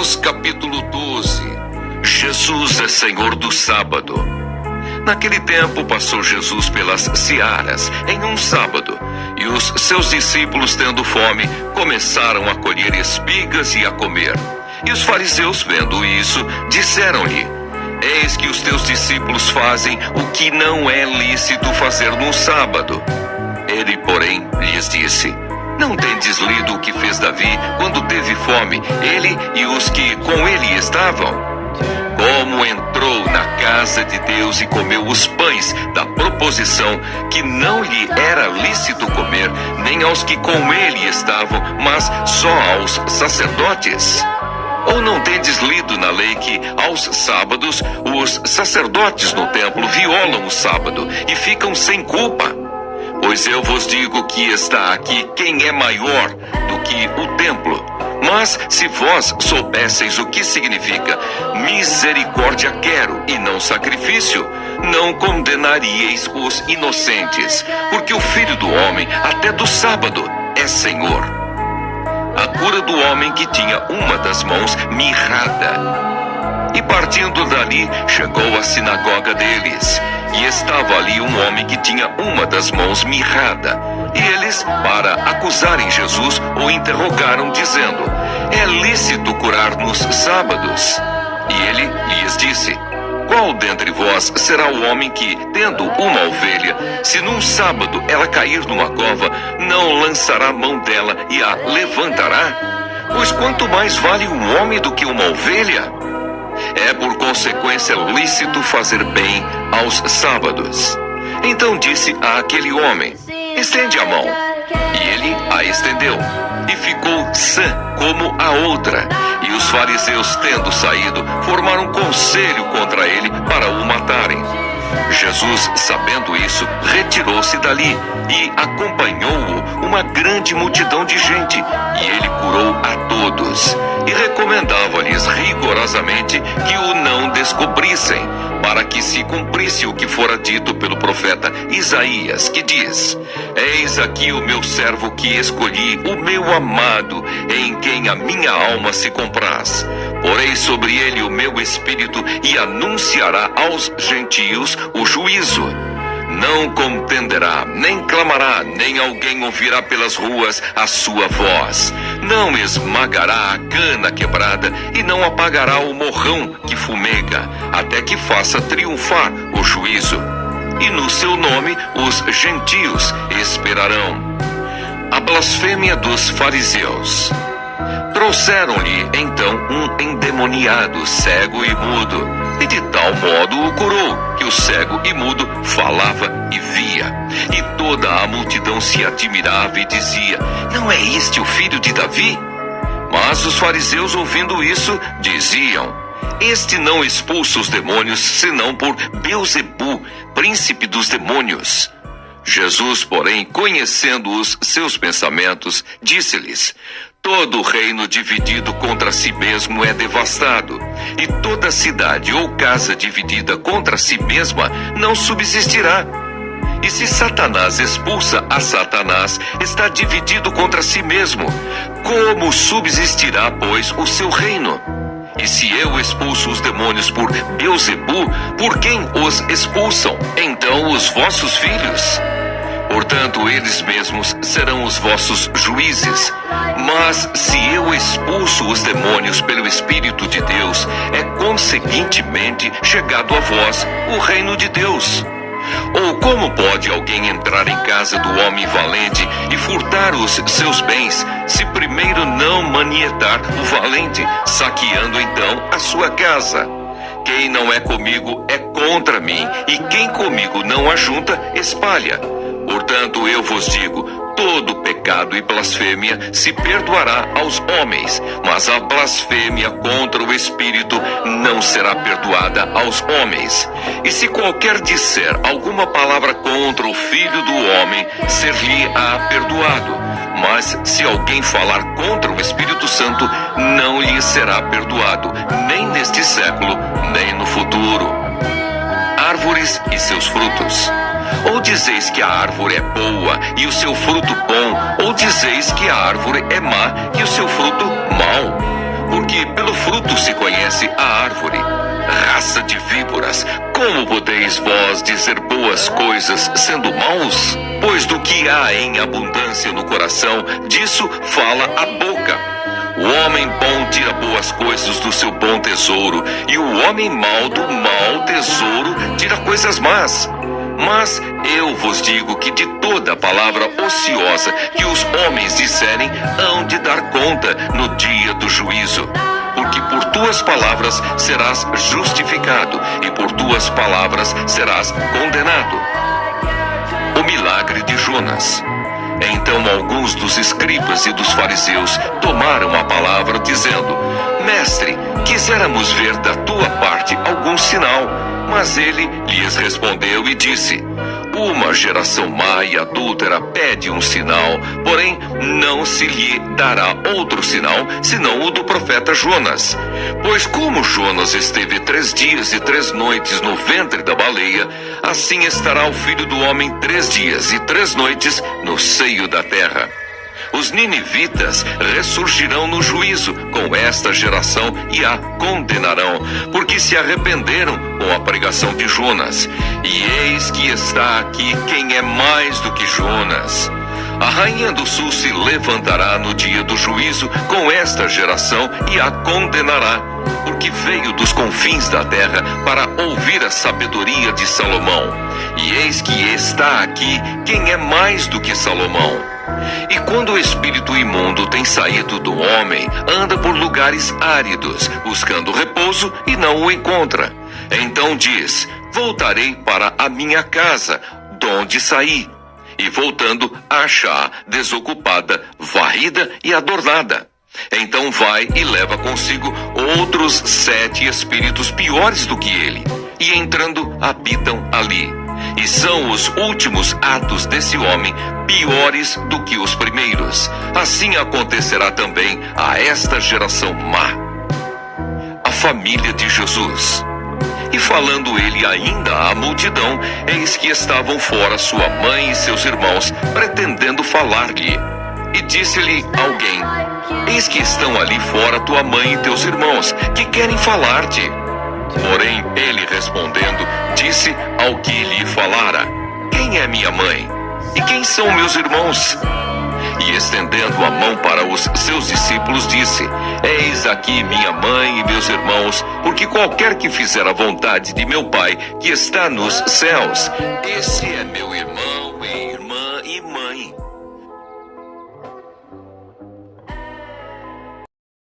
Mateus capítulo 12. Jesus é Senhor do sábado. Naquele tempo passou Jesus pelas searas em um sábado, e os seus discípulos, tendo fome, começaram a colher espigas e a comer. E os fariseus, vendo isso, disseram-lhe: Eis que os teus discípulos fazem o que não é lícito fazer no sábado. Ele, porém, lhes disse: Não tendes lido o que fez Davi quando teve fome, ele e os que com ele estavam? Como entrou na casa de Deus e comeu os pães da proposição, que não lhe era lícito comer, nem aos que com ele estavam, mas só aos sacerdotes? Ou não tendes lido na lei que, aos sábados, os sacerdotes no templo violam o sábado e ficam sem culpa? Pois eu vos digo que está aqui quem é maior do que o templo. Mas se vós soubesseis o que significa misericórdia quero e não sacrifício, não condenaríeis os inocentes, porque o Filho do Homem até do sábado é Senhor. A cura do homem que tinha uma das mãos mirrada. E partindo dali, chegou à sinagoga deles. E estava ali um homem que tinha uma das mãos mirrada. E eles, para acusarem Jesus, o interrogaram, dizendo: É lícito curar nos sábados? E ele lhes disse: Qual dentre vós será o homem que, tendo uma ovelha, se num sábado ela cair numa cova, não lançará mão dela e a levantará? Pois quanto mais vale um homem do que uma ovelha? É por consequência lícito fazer bem aos sábados. Então disse àquele homem: Estende a mão. E ele a estendeu, e ficou sã como a outra. E os fariseus, tendo saído, formaram conselho contra ele para o matarem. Jesus, sabendo isso, retirou-se dali, e acompanhou-o uma grande multidão de gente, e ele curou a todos, e recomendava-lhes rigorosamente que o não descobrissem, para que se cumprisse o que fora dito pelo profeta Isaías, que diz: Eis aqui o meu servo que escolhi, o meu amado, em quem a minha alma se compraz. Porei sobre ele o meu espírito, e anunciará aos gentios o juízo. Não contenderá, nem clamará, nem alguém ouvirá pelas ruas a sua voz. Não esmagará a cana quebrada, e não apagará o morrão que fumega, até que faça triunfar o juízo. E no seu nome os gentios esperarão. A blasfêmia dos fariseus. Trouxeram-lhe então um endemoniado, cego e mudo, e de tal modo o curou, que o cego e mudo falava e via. E toda a multidão se admirava e dizia: Não é este o filho de Davi? Mas os fariseus, ouvindo isso, diziam: Este não expulsa os demônios, senão por Beelzebu, príncipe dos demônios. Jesus, porém, conhecendo os seus pensamentos, disse-lhes: Todo reino dividido contra si mesmo é devastado, e toda cidade ou casa dividida contra si mesma não subsistirá. E se Satanás expulsa a Satanás, está dividido contra si mesmo. Como subsistirá, pois, o seu reino? E se eu expulso os demônios por Beelzebu, por quem os expulsam, então, os vossos filhos? Portanto, eles mesmos serão os vossos juízes. Mas se eu expulso os demônios pelo Espírito de Deus, é conseguintemente chegado a vós o reino de Deus. Ou como pode alguém entrar em casa do homem valente e furtar os seus bens, se primeiro não manietar o valente, saqueando então a sua casa? Quem não é comigo é contra mim, e quem comigo não ajunta, espalha. Portanto, eu vos digo, todo pecado e blasfêmia se perdoará aos homens, mas a blasfêmia contra o Espírito não será perdoada aos homens. E se qualquer disser alguma palavra contra o Filho do Homem, ser-lhe-á perdoado. Mas se alguém falar contra o Espírito Santo, não lhe será perdoado, nem neste século, nem no futuro. Árvores e seus frutos. Ou dizeis que a árvore é boa e o seu fruto bom, ou dizeis que a árvore é má e o seu fruto mau. porque pelo fruto se conhece a árvore. Raça de víboras, como podeis vós dizer boas coisas sendo maus? Pois do que há em abundância no coração, disso fala a boca. O homem bom tira boas coisas do seu bom tesouro, e o homem mau do mau tesouro tira coisas más. Mas eu vos digo que de toda palavra ociosa que os homens disserem, hão de dar conta no dia do juízo. Porque por tuas palavras serás justificado, e por tuas palavras serás condenado. O milagre de Jonas. Então alguns dos escribas e dos fariseus tomaram a palavra, dizendo: Mestre, quiséramos ver da tua parte algum sinal. Mas ele lhes respondeu e disse: Uma geração má e adúltera pede um sinal, porém não se lhe dará outro sinal, senão o do profeta Jonas. Pois como Jonas esteve 3 dias e 3 noites no ventre da baleia, assim estará o Filho do Homem 3 dias e 3 noites no seio da terra. Os ninivitas ressurgirão no juízo com esta geração e a condenarão, porque se arrependeram com a pregação de Jonas. E eis que está aqui quem é mais do que Jonas. A rainha do sul se levantará no dia do juízo com esta geração e a condenará, porque veio dos confins da terra para ouvir a sabedoria de Salomão. E eis que está aqui quem é mais do que Salomão. E quando o espírito imundo tem saído do homem, anda por lugares áridos, buscando repouso e não o encontra. Então diz: Voltarei para a minha casa, donde saí. E voltando, acha-a desocupada, varrida e adornada. Então vai e leva consigo outros 7 espíritos piores do que ele, e entrando habitam ali. E são os últimos atos desse homem piores do que os primeiros. Assim acontecerá também a esta geração má. A família de Jesus. E falando ele ainda à multidão, eis que estavam fora sua mãe e seus irmãos, pretendendo falar-lhe. E disse-lhe alguém: Eis que estão ali fora tua mãe e teus irmãos, que querem falar-te. Porém, ele respondendo, disse ao que lhe falara: Quem é minha mãe? E quem são meus irmãos? E estendendo a mão para os seus discípulos, disse: Eis aqui minha mãe e meus irmãos, porque qualquer que fizer a vontade de meu Pai, que está nos céus, esse é meu